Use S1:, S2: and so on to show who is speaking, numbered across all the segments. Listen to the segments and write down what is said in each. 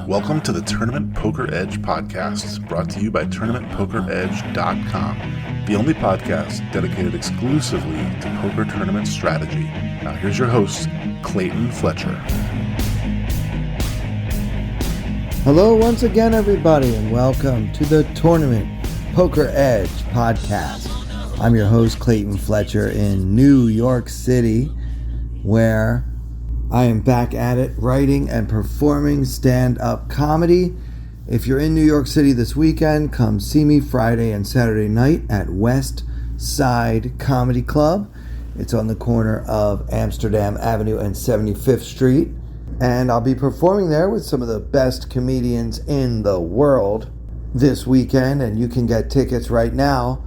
S1: Welcome to the Tournament Poker Edge podcast, brought to you by TournamentPokerEdge.com, the only podcast dedicated exclusively to poker tournament strategy. Now here's your host, Clayton Fletcher.
S2: Hello once again, everybody, and welcome to the Tournament Poker Edge podcast. I'm your host, Clayton Fletcher, in New York City, where I am back at it, writing and performing stand-up comedy. If you're in New York City this weekend, come see me Friday and Saturday night at West Side Comedy Club. It's on the corner of Amsterdam Avenue and 75th Street. And I'll be performing there with some of the best comedians in the world this weekend. And you can get tickets right now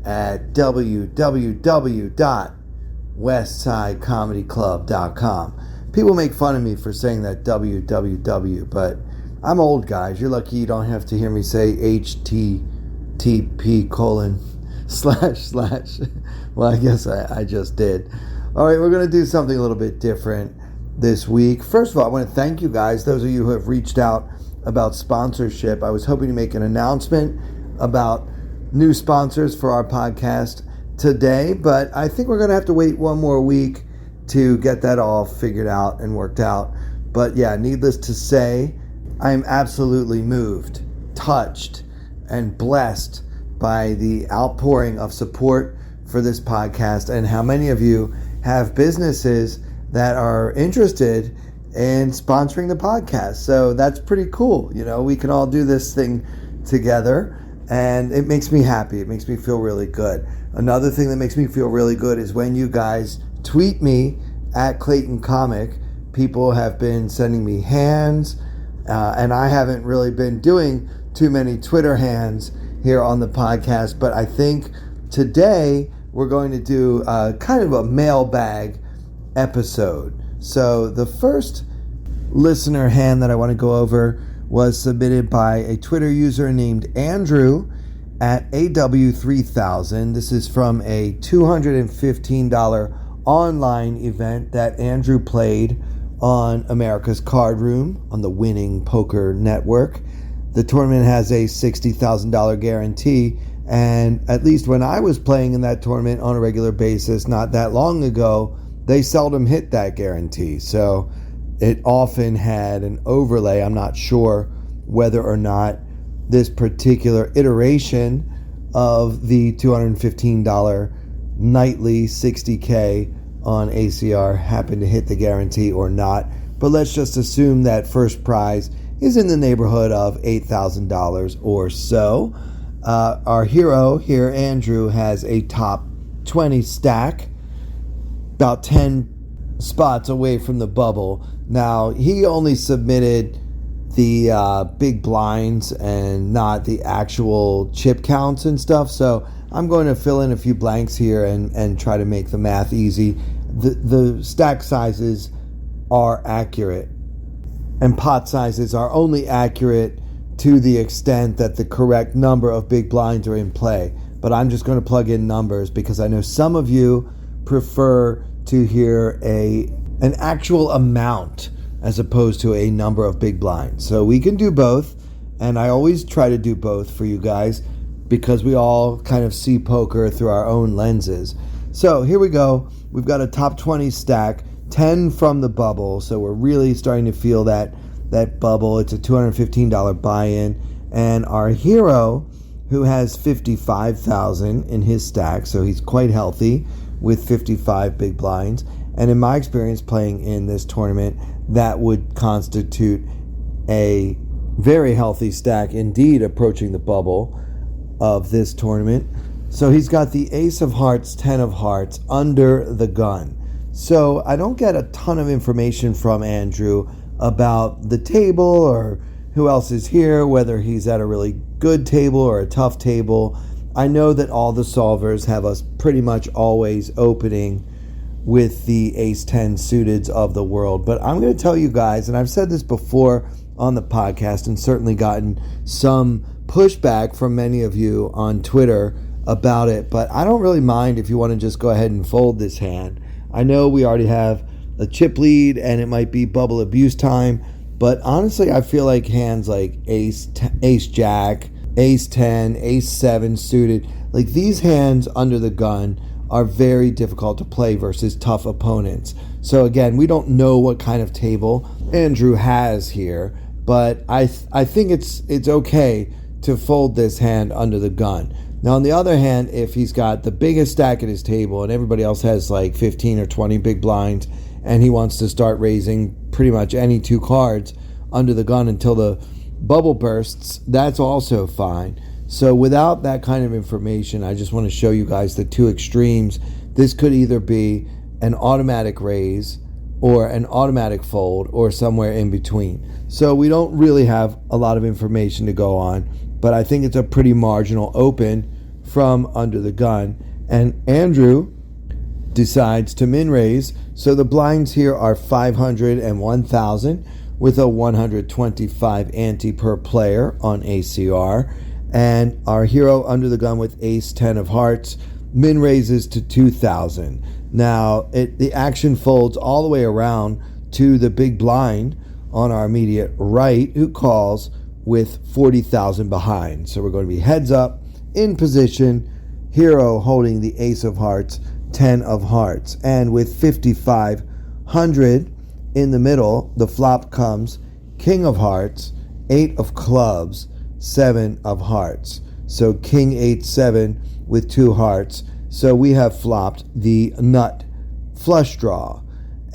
S2: at www.westsidecomedyclub.com. People make fun of me for saying that www, but I'm old, guys. You're lucky you don't have to hear me say http:// Well, I guess I just did. All right, we're going to do something a little bit different this week. First of all, I want to thank you guys, those of you who have reached out about sponsorship. I was hoping to make an announcement about new sponsors for our podcast today, but I think we're going to have to wait one more week to get that all figured out and worked out. But yeah, needless to say, I am absolutely moved, touched, and blessed by the outpouring of support for this podcast and how many of you have businesses that are interested in sponsoring the podcast. So that's pretty cool. You know, we can all do this thing together, and it makes me happy. It makes me feel really good. Another thing that makes me feel really good is when you guys tweet me at Clayton Comic. People have been sending me hands, and I haven't really been doing too many Twitter hands here on the podcast, but I think today we're going to do kind of a mailbag episode. So the first listener hand that I want to go over was submitted by a Twitter user named Andrew at AW3000. This is from a $215 online event that Andrew played on America's Card Room on the Winning Poker Network. The tournament has a $60,000 guarantee, and at least when I was playing in that tournament on a regular basis not that long ago, they seldom hit that guarantee. So it often had an overlay. I'm not sure whether or not this particular iteration of the $215 nightly $60K on ACR happened to hit the guarantee or not. But let's just assume that first prize is in the neighborhood of $8,000 or so. Our hero here, Andrew, has a top 20 stack, about 10 spots away from the bubble. Now, he only submitted the big blinds and not the actual chip counts and stuff, so I'm going to fill in a few blanks here and try to make the math easy. The stack sizes are accurate, and pot sizes are only accurate to the extent that the correct number of big blinds are in play. But I'm just going to plug in numbers because I know some of you prefer to hear an actual amount as opposed to a number of big blinds. So we can do both, and I always try to do both for you guys because we all kind of see poker through our own lenses. So here we go. We've got a top 20 stack, 10 from the bubble, so we're really starting to feel that bubble. It's a $215 buy-in, and our hero, who has 55,000 in his stack, so he's quite healthy with 55 big blinds. And in my experience playing in this tournament, that would constitute a very healthy stack, indeed approaching the bubble of this tournament. So he's got the ace of hearts, 10 of hearts under the gun. So I don't get a ton of information from Andrew about the table or who else is here, whether he's at a really good table or a tough table. I know that all the solvers have us pretty much always opening with the ace-10 suiteds of the world. But I'm going to tell you guys, and I've said this before on the podcast and certainly gotten some pushback from many of you on Twitter about it, but I don't really mind if you want to just go ahead and fold this hand. I know we already have a chip lead and it might be bubble abuse time. But honestly, I feel like hands like ace jack, ace 10, ace 7 suited, like these hands under the gun are very difficult to play versus tough opponents. So again, we don't know what kind of table Andrew has here, but I think it's okay to fold this hand under the gun. Now, on the other hand, if he's got the biggest stack at his table and everybody else has like 15 or 20 big blinds and he wants to start raising pretty much any 2 cards under the gun until the bubble bursts, that's also fine. So without that kind of information, I just want to show you guys the 2 extremes. This could either be an automatic raise or an automatic fold or somewhere in between. So we don't really have a lot of information to go on, but I think it's a pretty marginal open from under the gun. And Andrew decides to min raise. So the blinds here are 500 and 1,000 with a 125 ante per player on ACR. And our hero under the gun with ace 10 of hearts min raises to 2,000. Now the action folds all the way around to the big blind on our immediate right, who calls with 40,000 behind. So we're going to be heads up in position, hero holding the ace of hearts, 10 of hearts, and with 5,500 in the middle, the flop comes king of hearts, 8 of clubs, 7 of hearts. So king 8 7 with 2 hearts. So we have flopped the nut flush draw,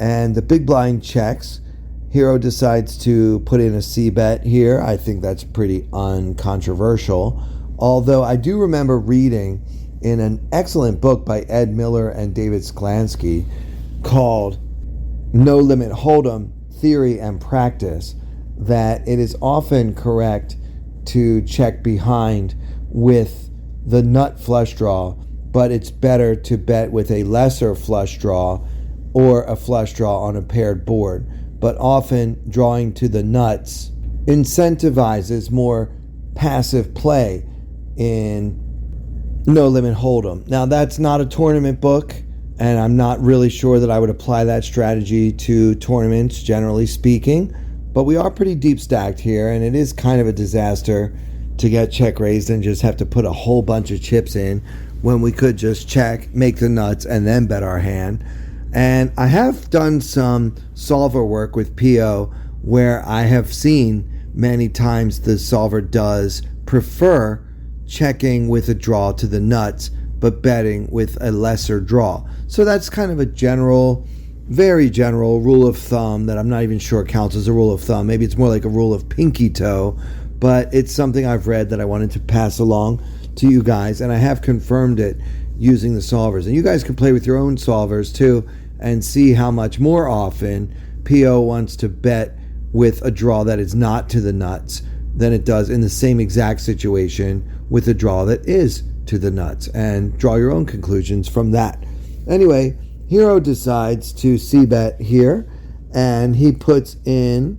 S2: and the big blind checks. Hero decides to put in a C bet here. I think that's pretty uncontroversial. Although I do remember reading in an excellent book by Ed Miller and David Sklansky called No Limit Hold'em, Theory and Practice, that it is often correct to check behind with the nut flush draw, but it's better to bet with a lesser flush draw or a flush draw on a paired board. But often drawing to the nuts incentivizes more passive play in No Limit Hold'em. Now, that's not a tournament book, and I'm not really sure that I would apply that strategy to tournaments, generally speaking. But we are pretty deep stacked here, and it is kind of a disaster to get check raised and just have to put a whole bunch of chips in when we could just check, make the nuts, and then bet our hand. And I have done some solver work with PO where I have seen many times the solver does prefer checking with a draw to the nuts, but betting with a lesser draw. So that's kind of a general, very general rule of thumb that I'm not even sure counts as a rule of thumb. Maybe it's more like a rule of pinky toe, but it's something I've read that I wanted to pass along to you guys, and I have confirmed it using the solvers. And you guys can play with your own solvers too and see how much more often PO wants to bet with a draw that is not to the nuts than it does in the same exact situation with a draw that is to the nuts, and draw your own conclusions from that. Anyway, hero decides to c-bet here, and he puts in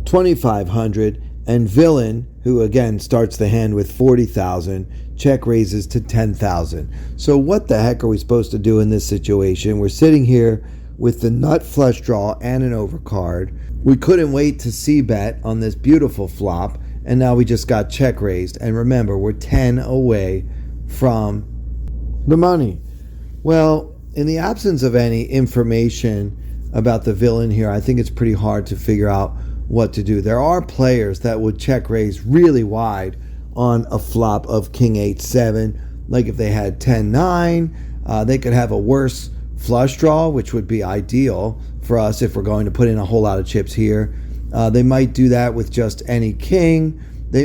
S2: 2,500, and villain, who again starts the hand with 40,000, check raises to 10,000. So what the heck are we supposed to do in this situation? We're sitting here with the nut flush draw and an overcard. We couldn't wait to c-bet on this beautiful flop, and now we just got check raised. And remember, we're 10 away from the money. Well, in the absence of any information about the villain here, I think it's pretty hard to figure out what to do. There are players that would check raise really wide on a flop of king 8-7. Like if they had 10-9, they could have a worse flush draw, which would be ideal for us if we're going to put in a whole lot of chips here. They might do that with just any king.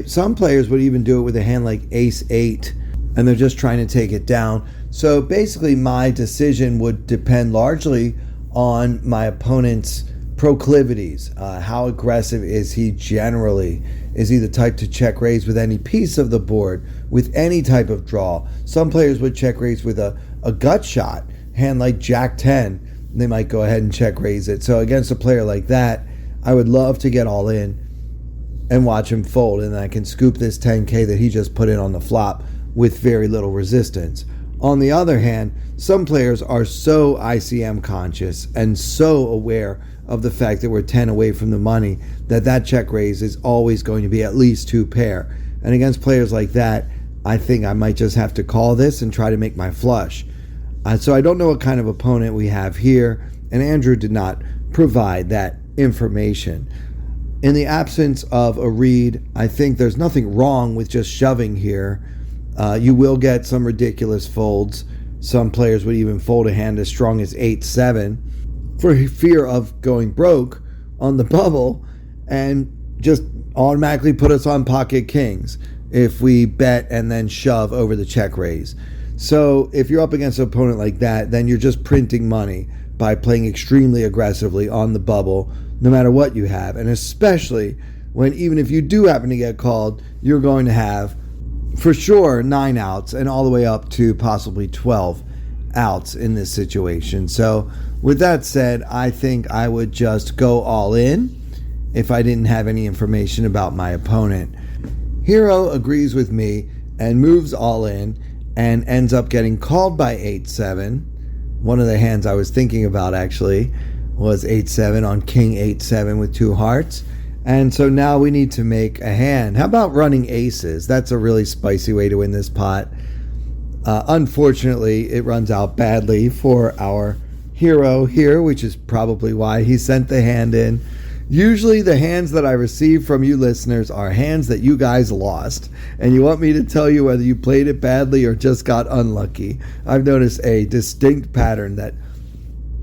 S2: Some players would even do it with a hand like ace-8, and they're just trying to take it down. So basically my decision would depend largely on my opponent's proclivities. How aggressive is he generally? Is he the type to check raise with any piece of the board, with any type of draw? Some players would check raise with a gut shot, hand like Jack 10. They might go ahead and check raise it. So against a player like that, I would love to get all in and watch him fold, and I can scoop this 10K that he just put in on the flop with very little resistance. On the other hand, some players are so ICM conscious and so aware of the fact that we're 10 away from the money that check raise is always going to be at least 2 pair. And against players like that, I think I might just have to call this and try to make my flush. So I don't know what kind of opponent we have here, and Andrew did not provide that information. In the absence of a read, I think there's nothing wrong with just shoving here. You will get some ridiculous folds. Some players would even fold a hand as strong as 8-7 for fear of going broke on the bubble and just automatically put us on pocket kings if we bet and then shove over the check raise. So if you're up against an opponent like that, then you're just printing money by playing extremely aggressively on the bubble, no matter what you have. And especially when even if you do happen to get called, you're going to have for sure 9 outs and all the way up to possibly 12 outs in this situation. So with that said, I think I would just go all in if I didn't have any information about my opponent. Hero agrees with me and moves all in and ends up getting called by 8-7. One of the hands I was thinking about actually was 8-7 on King 8-7 with 2 hearts. And so now we need to make a hand. How about running aces? That's a really spicy way to win this pot. Unfortunately, it runs out badly for our hero here, which is probably why he sent the hand in. Usually the hands that I receive from you listeners are hands that you guys lost, and you want me to tell you whether you played it badly or just got unlucky. I've noticed a distinct pattern that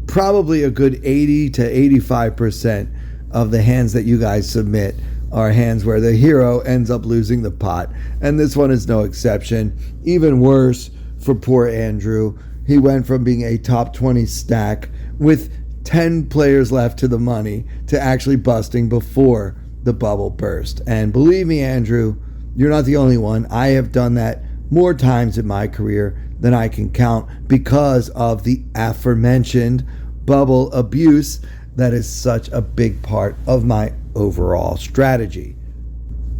S2: probably a good 80 to 85% of the hands that you guys submit are hands where the hero ends up losing the pot, and this one is no exception. Even worse for poor Andrew. He went from being a top 20 stack with 10 players left to the money to actually busting before the bubble burst. And believe me, Andrew, you're not the only one. I have done that more times in my career than I can count because of the aforementioned bubble abuse that is such a big part of my overall strategy.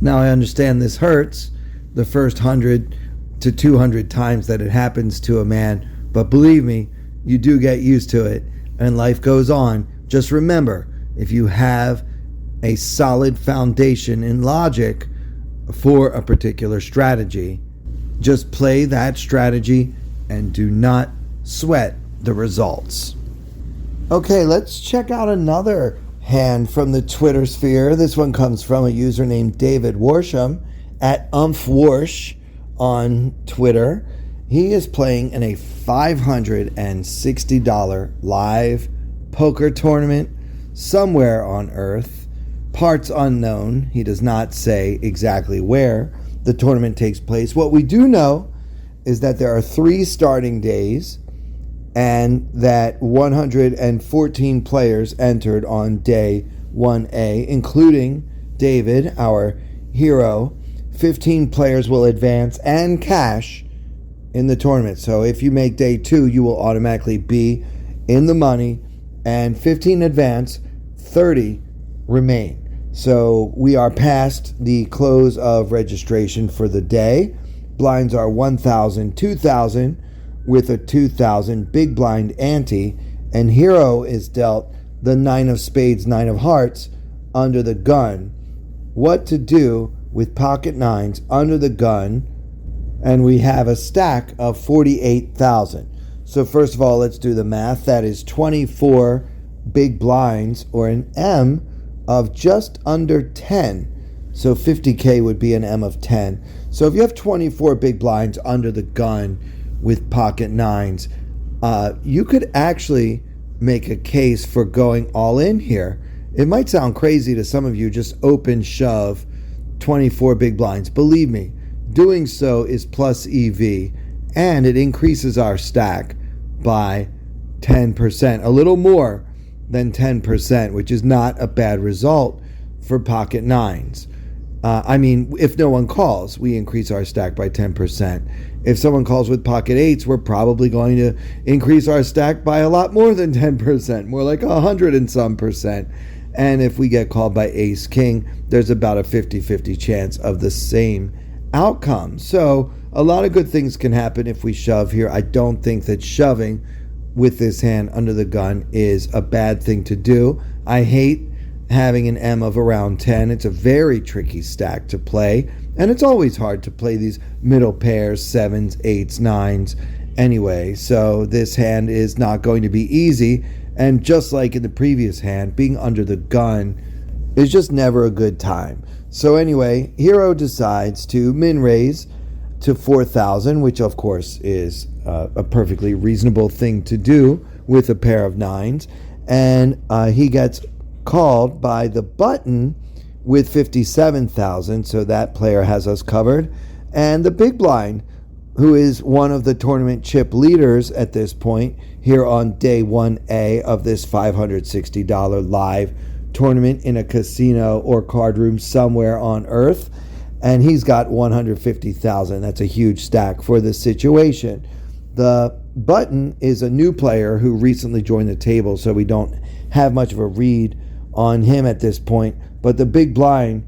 S2: Now, I understand this hurts the first 100 to 200 times that it happens to a man, but believe me, you do get used to it and life goes on. Just remember, if you have a solid foundation in logic for a particular strategy, just play that strategy and do not sweat the results. Okay, let's check out another hand from the Twitter sphere. This one comes from a user named David Worsham at UmpWarsh on Twitter. He is playing in a $560 live poker tournament somewhere on Earth. Parts unknown. He does not say exactly where the tournament takes place. What we do know is that there are 3 starting days and that 114 players entered on day 1A, including David, our hero. 15 players will advance and cash in the tournament. So if you make day 2, you will automatically be in the money, and 15 advance, 30 remain. So we are past the close of registration for the day. Blinds are 1,000, 2,000 with a 2,000 big blind ante, and hero is dealt the 9 of spades, 9 of hearts under the gun. What to do with pocket 9s under the gun, and we have a stack of 48,000. So first of all, let's do the math. That is 24 big blinds, or an M of just under 10. So 50K would be an M of 10. So if you have 24 big blinds under the gun with pocket 9s, you could actually make a case for going all in here. It might sound crazy to some of you, just open shove 24 big blinds. Believe me, doing so is plus EV, and it increases our stack by 10%, a little more than 10%, which is not a bad result for pocket 9s. If no one calls, we increase our stack by 10%. If someone calls with pocket 8s, we're probably going to increase our stack by a lot more than 10%, more like 100 and some percent. And if we get called by ace king, there's about a 50-50 chance of the same outcome. So a lot of good things can happen if we shove here. I don't think that shoving with this hand under the gun is a bad thing to do. I hate having an M of around 10. It's a very tricky stack to play, and it's always hard to play these middle pairs, 7s, 8s, 9s anyway. So this hand is not going to be easy, and just like in the previous hand, being under the gun is just never a good time. So anyway, Hero decides to min raise to 4,000, which of course is a perfectly reasonable thing to do with a pair of 9s, and he gets called by the button with 57,000, so that player has us covered. And the big blind, who is one of the tournament chip leaders at this point here on day 1A of this $560 live tournament in a casino or card room somewhere on earth, and he's got 150,000. That's a huge stack for this situation. The button is a new player who recently joined the table, so we don't have much of a read on him at this point. But the big blind,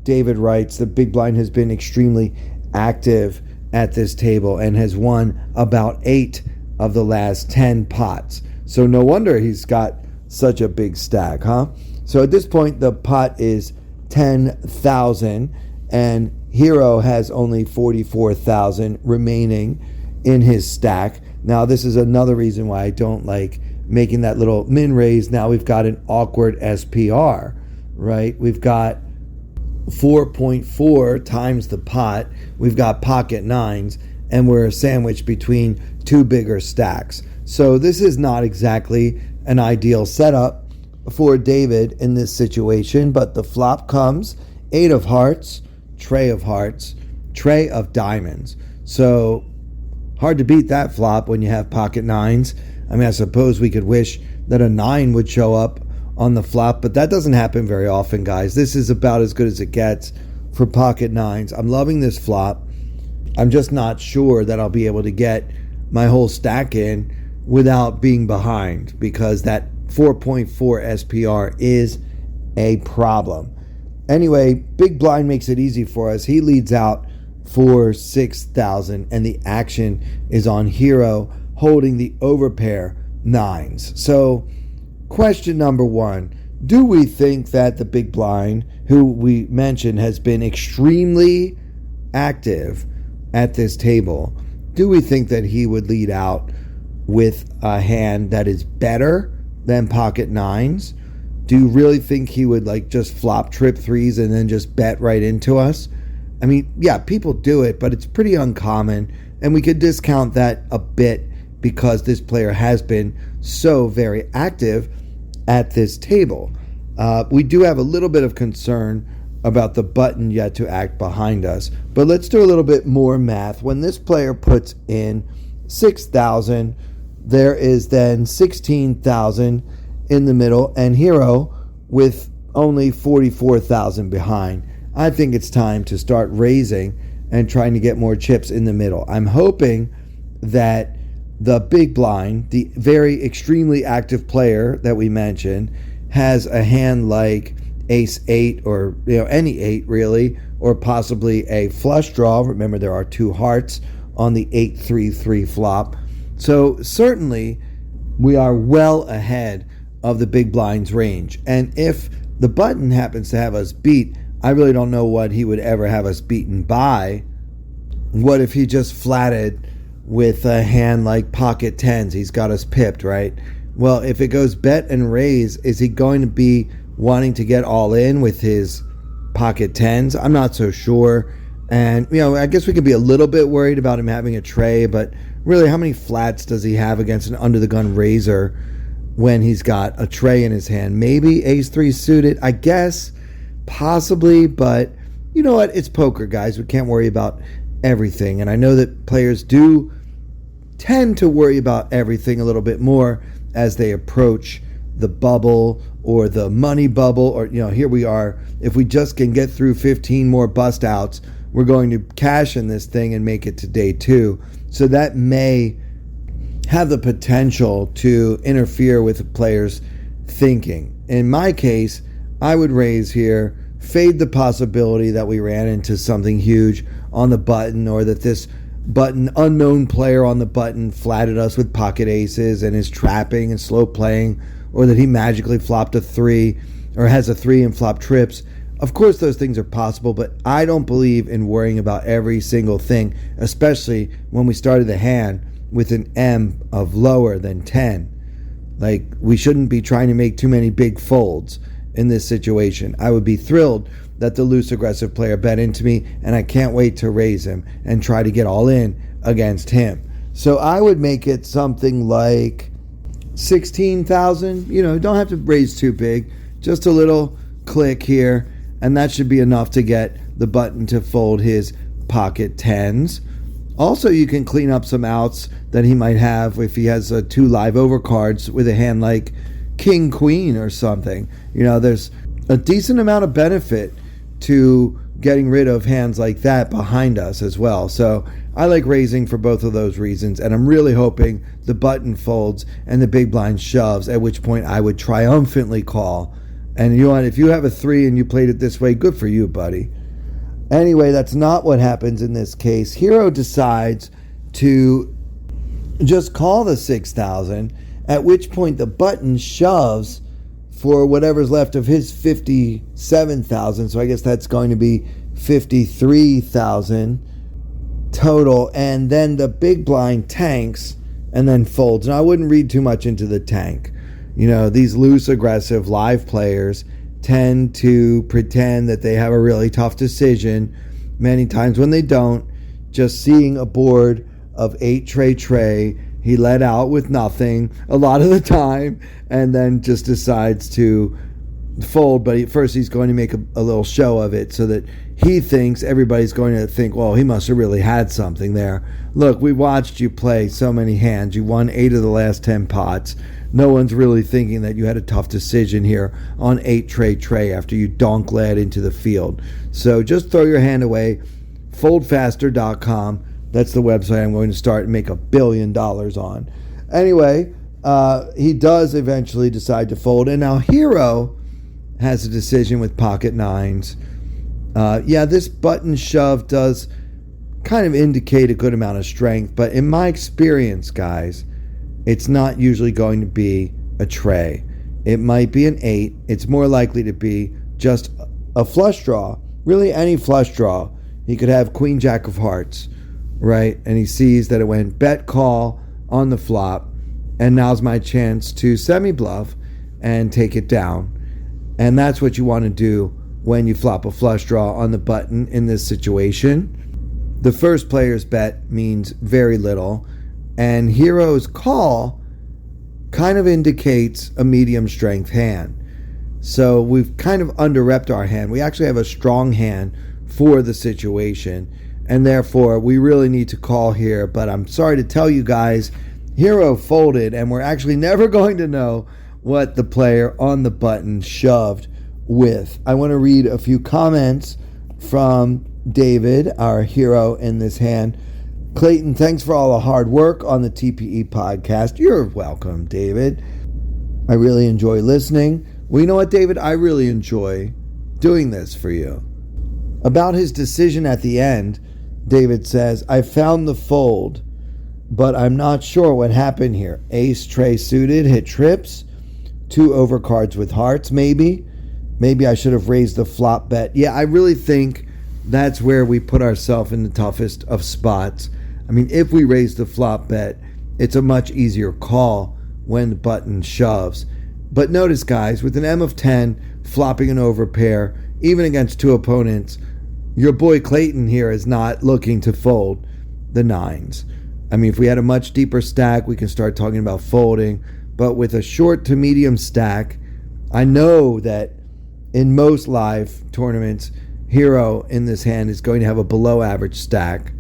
S2: David writes, the big blind has been extremely active at this table and has won about 8 of the last 10 pots. So no wonder he's got such a big stack, huh? So at this point, the pot is 10,000, and Hero has only 44,000 remaining in his stack. Now, this is another reason why I don't like making that little min raise. Now we've got an awkward SPR, right? We've got 4.4 times the pot. We've got pocket 9s, and we're sandwiched between two bigger stacks. So this is not exactly an ideal setup for David in this situation, but the flop comes 8 of hearts, tray of hearts, tray of diamonds. So hard to beat that flop when you have pocket 9s. I mean, I suppose we could wish that a 9 would show up on the flop, but that doesn't happen very often, guys. This is about as good as it gets for pocket 9s. I'm loving this flop. I'm just not sure that I'll be able to get my whole stack in without being behind, because that 4.4 SPR is a problem. Anyway, big blind makes it easy for us. He leads out for 6,000, and the action is on Hero holding the overpair 9s. So question number 1, do we think that the big blind, who we mentioned has been extremely active at this table, do we think that he would lead out with a hand that is better than pocket 9s? Do you really think he would like just flop trip 3s and then just bet right into us? I mean, yeah, people do it, but it's pretty uncommon, and we could discount that a bit because this player has been so very active at this table. We do have a little bit of concern about the button yet to act behind us, but let's do a little bit more math. When this player puts in 6,000, there is then 16,000 in the middle, and Hero with only 44,000 behind. I think it's time to start raising and trying to get more chips in the middle. I'm hoping that the big blind, the very extremely active player that we mentioned, has a hand like ace 8 or any 8 really, or possibly a flush draw. Remember, there are 2 hearts on the 8-3-3 flop. So certainly we are well ahead of the big blind's range. And if the button happens to have us beat, I really don't know what he would ever have us beaten by. What if he just flatted with a hand like pocket 10s? He's got us pipped, right? Well, if it goes bet and raise, is he going to be wanting to get all in with his pocket 10s? I'm not so sure. And, I guess we could be a little bit worried about him having a tray, but really, how many flats does he have against an under-the-gun raiser when he's got a tray in his hand? Maybe ace-3 suited, I guess, possibly, but you know what? It's poker, guys. We can't worry about everything. And I know that players do tend to worry about everything a little bit more as they approach the bubble or the money bubble, or here we are. If we just can get through 15 more bust outs, we're going to cash in this thing and make it to day 2. So that may have the potential to interfere with the player's thinking. In my case, I would raise here, fade the possibility that we ran into something huge on the button, or that this button, unknown player on the button flattered us with pocket aces and is trapping and slow playing, or that he magically flopped a 3 or has a 3 and flop trips. Of course those things are possible, but I don't believe in worrying about every single thing, especially when we started the hand with an M of lower than 10. Like, we shouldn't be trying to make too many big folds in this situation. I would be thrilled that the loose aggressive player bet into me, and I can't wait to raise him and try to get all in against him. So I would make it something like 16,000. Don't have to raise too big, just a little click here, and that should be enough to get the button to fold his pocket 10s. Also, you can clean up some outs that he might have if he has 2 live overcards with a hand like King Queen or something. There's a decent amount of benefit to getting rid of hands like that behind us as well. So I like raising for both of those reasons, and I'm really hoping the button folds and the big blind shoves, at which point I would triumphantly call. And if you have a 3 and you played it this way, good for you, buddy. Anyway, that's not what happens in this case. Hero decides to just call the 6,000, at which point the button shoves for whatever's left of his 57,000. So I guess that's going to be 53,000 total. And then the big blind tanks and then folds. And I wouldn't read too much into the tank. These loose, aggressive live players tend to pretend that they have a really tough decision many times when they don't. Just seeing a board of 8 tray, he let out with nothing a lot of the time, and then just decides to fold. But first he's going to make a little show of it so that he thinks everybody's going to think, well, he must have really had something there. Look, we watched you play so many hands. You won 8 of the last 10 pots. No one's really thinking that you had a tough decision here on 8 tray after you donk led into the field. So just throw your hand away. Foldfaster.com. That's the website I'm going to start and make $1 billion on. Anyway, he does eventually decide to fold. And now Hero has a decision with pocket 9s. This button shove does kind of indicate a good amount of strength. But in my experience, guys, it's not usually going to be a tray. It might be an 8. It's more likely to be just a flush draw. Really, any flush draw. He could have Queen Jack of Hearts, right? And he sees that it went bet call on the flop, and now's my chance to semi-bluff and take it down. And that's what you want to do when you flop a flush draw on the button in this situation. The first player's bet means very little, and Hero's call kind of indicates a medium strength hand. So we've kind of under-repped our hand. We actually have a strong hand for the situation, and therefore we really need to call here. But I'm sorry to tell you guys, Hero folded, and we're actually never going to know what the player on the button shoved with. I want to read a few comments from David, our hero in this hand. Clayton, thanks for all the hard work on the TPE podcast. You're welcome, David. I really enjoy listening. Well, you know what, David? I really enjoy doing this for you. About his decision at the end, David says, I found the fold, but I'm not sure what happened here. Ace tray suited, hit trips, 2 overcards with hearts, maybe. Maybe I should have raised the flop bet. Yeah, I really think that's where we put ourselves in the toughest of spots. I mean, if we raise the flop bet, it's a much easier call when the button shoves. But notice, guys, with an M of 10, flopping an overpair, even against 2 opponents, your boy Clayton here is not looking to fold the 9s. I mean, if we had a much deeper stack, we can start talking about folding. But with a short to medium stack, I know that in most live tournaments, Hero in this hand is going to have a below average stack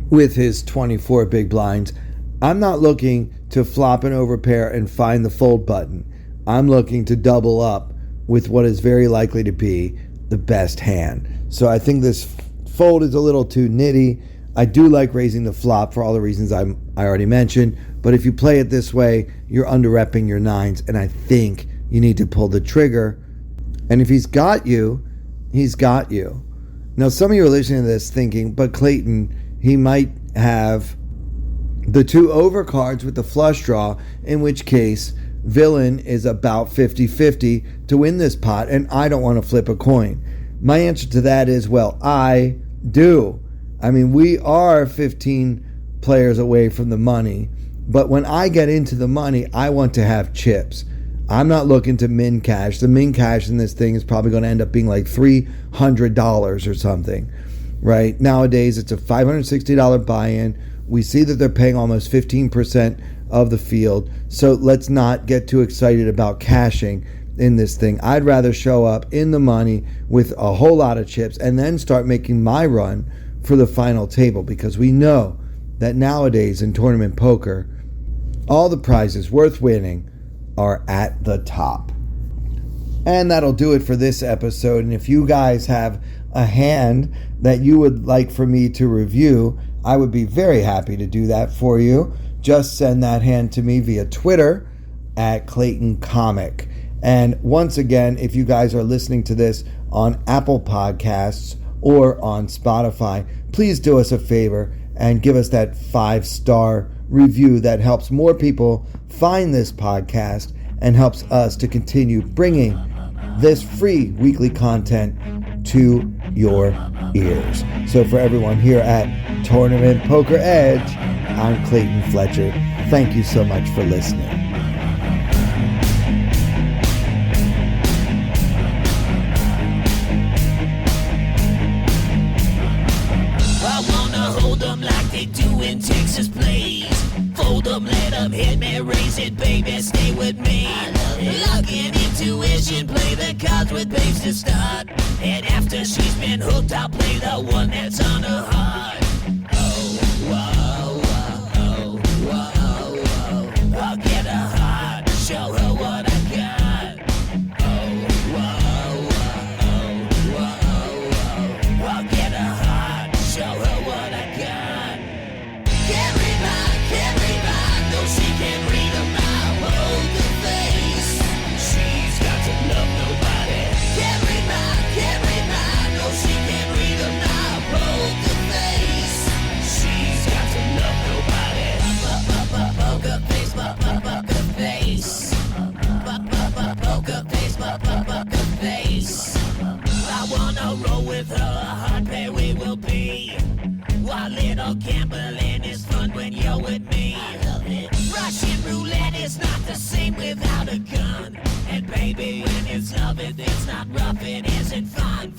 S2: with his 24 big blinds. I'm not looking to flop an overpair and find the fold button. I'm looking to double up with what is very likely to be the best hand. So I think this fold is a little too nitty. I do like raising the flop for all the reasons I already mentioned, but if you play it this way, you're under-repping your 9s, and I think you need to pull the trigger. And if he's got you, he's got you. Now, some of you are listening to this thinking, but Clayton, he might have the 2 overcards with the flush draw, in which case villain is about 50-50 to win this pot, and I don't want to flip a coin. My answer to that is, well, I do. I mean, we are 15 players away from the money, but when I get into the money, I want to have chips. I'm not looking to min cash. The min cash in this thing is probably going to end up being like $300 or something, right? Nowadays, it's a $560 buy-in. We see that they're paying almost 15% of the field, so let's not get too excited about cashing in this thing. I'd rather show up in the money with a whole lot of chips and then start making my run for the final table, because we know that nowadays in tournament poker, all the prizes worth winning are at the top. And that'll do it for this episode. And if you guys have a hand that you would like for me to review, I would be very happy to do that for you. Just send that hand to me via Twitter at Clayton Comic. And once again, if you guys are listening to this on Apple Podcasts or on Spotify, please do us a favor and give us that 5-star review. That helps more people find this podcast and helps us to continue bringing this free weekly content to your ears. So for everyone here at Tournament Poker Edge, I'm Clayton Fletcher. Thank you so much for listening.
S3: Texas, please. Fold them, let them hit me, raise it, baby, stay with me. Luck and intuition, play the cards with babes to start. And after she's been hooked, I'll play the one that's on her heart. Oh, whoa, whoa, whoa, whoa. I'll get her heart, show her what I got. Oh, whoa, whoa, whoa, whoa. I'll get her heart, show her what I got. Carry mine, though she can't read a mile. Poker face, she's got to love nobody. Carry mine, though she can't read a mile. Poker face, she's got to love nobody. Poker face, poker face. Poker face, poker face. I wanna roll with her, a hard pair we will be. While little gambling is fun when you're with me. I love it. Russian roulette is not the same without a gun. And baby, when it's love, it's not rough, it isn't fun.